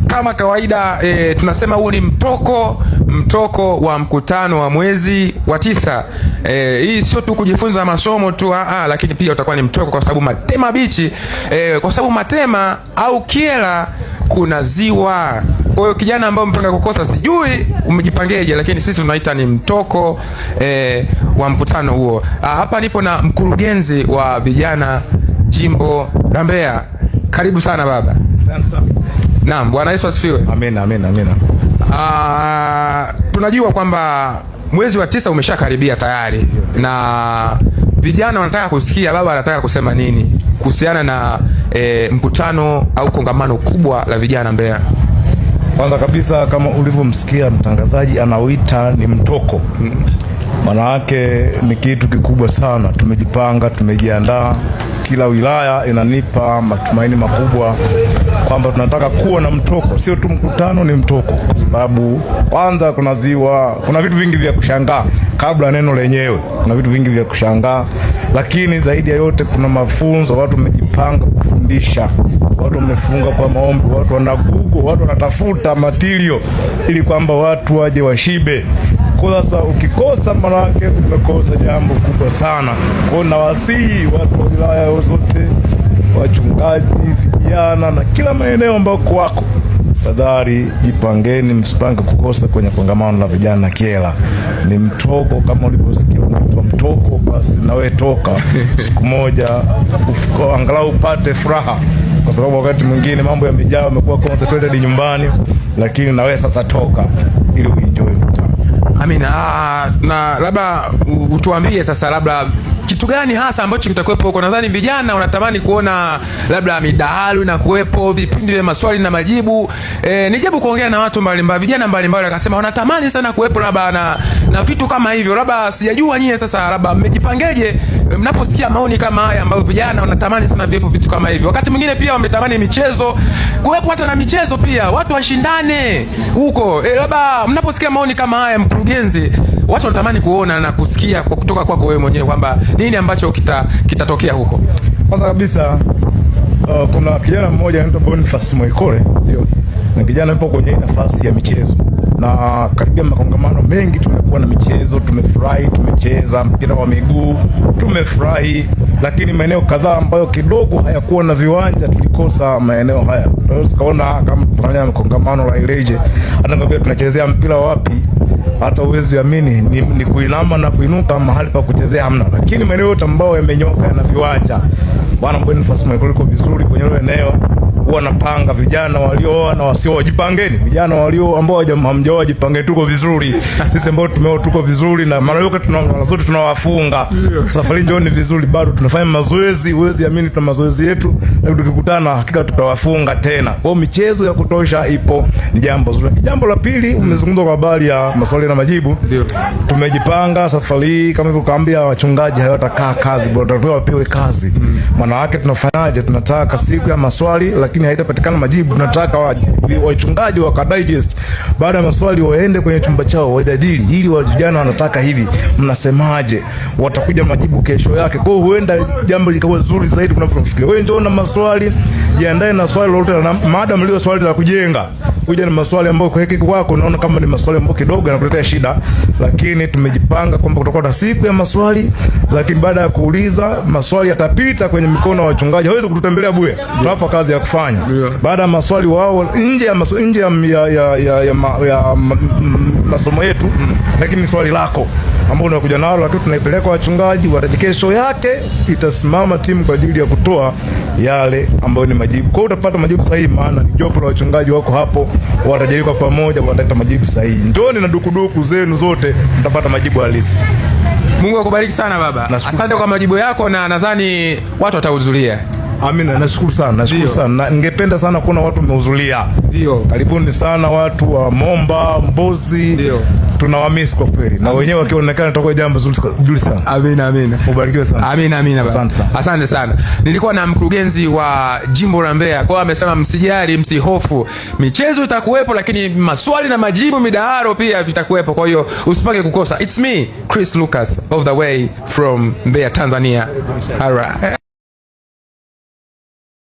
Kama kawaida tunasema huu ni mtoko wa mkutano wa mwezi wa 9. Hii sio tu kujifunza masomo tu, lakini pia utakuwa ni mtoko kwa sababu Matema Beach, kwa sababu Matema au Kyela kuna ziwa. Kwa hiyo kijana ambao mpanga kukosa, sijui umejipangeje, lakini sisi tunaita ni mtoko wa mkutano huo. Hapa nipo na mkurugenzi wa vijana jimbo la Mbeya. Karibu sana baba. Naam, Bwana Yesu asifiwe. Amina. Tunajua kwamba mwezi wa 9 umeshakaribia tayari, na vijana wanataka kusikia baba anataka kusema nini kuhusiana na mkutano au kongamano kubwa la vijana Mbeya. Kwanza kabisa, kama ulivyomsikia mtangazaji anauita ni mtoko, maana yake ni kitu kikubwa sana. Tumejipanga, tumejiandaa. Kila wilaya inanipa matumaini makubwa kwamba tunataka kuwa na mtoko, sio tu mkutano, ni mtoko, kwa sababu kwanza kuna ziwa, kuna vitu vingi vya kushangaa kabla neno lenyewe, kuna vitu vingi vya kushangaa, lakini zaidi ya yote kuna mafunzo. Watu wamejipanga kufundisha, watu wamefunga kwa maombi, watu wana Google, watu wanatafuta material ili kwamba watu waje washibe. Kwa sasa ukikosa, maana yake umekosa jambo kubwa sana. Kwa na wasihi watu wa wilaya zote, wachungaji, vijana na kila maeneo ambao wako, tafadhali jipangeni, msipange kukosa kwenye kongamano la vijana Kyela. Ni mtoko, kama ulivyosikia unaitwa mtoko, basi na wewe toka siku moja angalau upate furaha, kwa sababu wakati mwingine mambo yamejaa, yamekuwa concentrated nyumbani, lakini na wewe sasa toka ili uenjoy mkutano. Amina. Na labda utuambie sasa, labda kitu gani hasa ambacho kitakuwepo huko? Nadhani vijana wanatamani kuona labda midahalo na kuwepo vipindi vya maswali na majibu. Nijabu kuongea na watu mbalimbali, vijana mbalimbali wakasema wanatamani sana kuwepo labda na vitu kama hivyo. Labda sijajua nyie sasa labda mmejipangeje mnaposikia maoni kama haya ambayo vijana wanatamani sana viwepo vitu kama hivyo. Wakati mwingine pia wametamani michezo kuwepo, hata na michezo pia watu washindane huko. Labda mnaposikia maoni kama haya, mkurugenzi, watu wanatamani kuona na kusikia kutoka kwako wewe mwenyewe kwamba nini ambacho kitatokea huko. Kwanza kabisa, kuna kijana mmoja anaitwa Boniface Moikole, ndio na kijana yupo kwenye nafasi ya michezo, na karibia makongamano mengi tumekuwa na michezo, tumefurahi, tumecheza mpira wa miguu, tumefurahi, lakini maeneo kadhaa ambayo kidogo hayakuwa na viwanja tulikosa maeneo haya. Tunaweza kaona kama tunafanya kongamano la Ileje, hata kama tunachezea mpira wapi, hata uwezi amini ni kuinama na kuinuka, mahali pa kuchezea hamna. Lakini maeneo yote ambayo yamenyoka na viwanja, bwana Boniface Michael iko vizuri kwenye ile eneo. Huwa napanga vijana walio na wasio, jipangeni. Vijana walio ambao hamjaoa jipangeni, tuko vizuri. Sisi ambao tumeoa tuko vizuri, na mara yote zote tunawafunga. Safari njoo ni vizuri, bado tunafanya mazoezi, uwezi amini tuna mazoezi yetu, na tukikutana hakika tutawafunga tena. Kwa hiyo michezo ya kutosha ipo, ni jambo zuri. Jambo la pili, umezungumza kwa habari ya maswali na majibu. Tumejipanga safari hii, kama hivyo kaambia wachungaji hawatakaa kazi, bado wapewe kazi. Maana yake tunafanyaje? Tunataka siku ya maswali lakini haitapatikana majibu. Tunataka wachungaji wakadigest, baada ya maswali waende kwenye chumba chao wajadili, ili vijana wanataka hivi, mnasemaje? Watakuja majibu kesho yake. Kwa hiyo huenda jambo likawa zuri zaidi kunavyofikiria. Wewe njoo na maswali, jiandae na swali lolote, na maada mlio swali la kujenga. Kuja na maswali ambayo kwa hiki kwako unaona kama ni maswali ambayo kidogo yanakuletea shida, lakini tumejipanga kwamba kutakuwa na siku ya maswali, lakini baada ya kuuliza maswali yatapita kwenye mikono ya wachungaji. Hawezi kututembelea bure. Tunapa kazi ya kufanya. Baada ya maswali wao nje ya masomo yetu, lakini swali lako ambao unakuja nalo, lakini tunaipeleka wachungaji, kesho yake itasimama timu kwa ajili ya kutoa yale ambayo ni majibu. Kwa hiyo utapata majibu sahihi, maana ni jopo la wachungaji wako hapo, watajadili kwa pamoja, wataleta majibu sahihi. Njooni na dukuduku zenu zote, mtapata majibu halisi. Mungu akubariki sana baba. Asante kwa majibu yako, na nadhani watu watahudhuria. Amina, nashukuru sana, Na ningependa sana kuona watu wamehudhuria. Ndio. Karibuni sana watu wa Momba, Mbozi. Ndio. Tunawamiss kwa kweli. Na wenyewe wakionekana tutakuwa jambo zuri sana. Amina. Ubarikiwe sana. Amina baba. Asante sana. Nilikuwa na mkurugenzi wa jimbo la Mbeya. Kwa amesema msijali, msihofu. Michezo itakuwepo, lakini maswali na majibu, midaharo pia vitakuwepo. Kwa hiyo usipange kukosa. It's me, Chris Lucas, all the way from Mbeya, Tanzania. Alright.